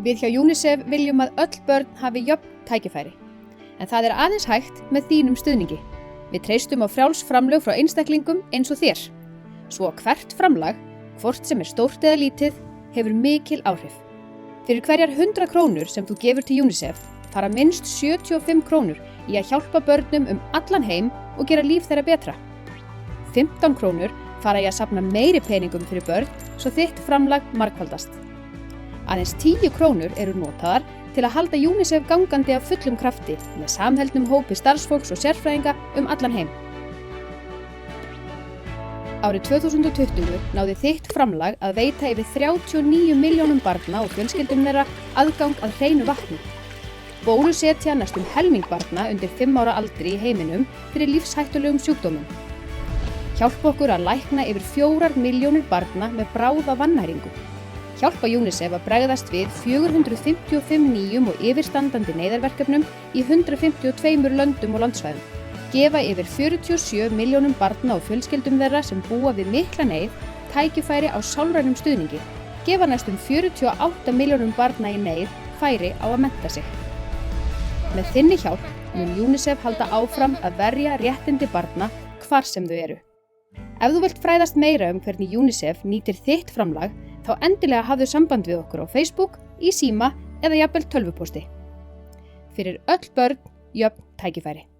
Við hjá UNICEF viljum að öll börn hafi jöfn tækifæri. En það er aðeins hægt með þínum stuðningi. Við treystum á frjáls framlög frá einstaklingum eins og þér. Svo hvert framlag, hvort sem er stórt eða lítið, hefur mikil áhrif. Fyrir hverjar 100 krónur sem þú gefur til UNICEF fara minnst 75 krónur í að hjálpa börnum allan heim og gera líf þeirra betra. 15 krónur fara í að safna meiri peningum fyrir börn svo þitt framlag margfaldast. Aðeins 10 krónur eru notaðar til að halda UNICEF gangandi af fullum krafti með samheldnum hópi starfsfólks og sérfræðinga allan heim. Árið 2020 náði þitt framlag að veita yfir 39 milljónum barna og fjölskyldum þeirra aðgang að hreinu vatni. Bólusetja næstum helming barna undir 5 ára aldri í heiminum fyrir lífshættulegum sjúkdómum. Hjálpa okkur að lækna yfir 4 milljónir barna með bráða vannæringu. Hjálpa UNICEF að bregðast við 455 nýjum og yfirstandandi neyðarverkefnum í 152 löndum og landsvæðum. Gefa yfir 47 milljónum barna og fjölskyldum þeirra sem búa við mikla neyð tækifæri á sálrænum stuðningi. Gefa næstum 48 milljónum barna í neyð færi á að mennta sig. Með þinni hjálp mun UNICEF halda áfram að verja réttindi barna hvar sem þau eru. Ef þú vilt fræðast meira hvernig UNICEF nýtir þitt framlag, þá endilega hafðu samband við okkur á Facebook, í síma eða jafnvel tölvupósti. Fyrir öll börn, jöfn tækifæri.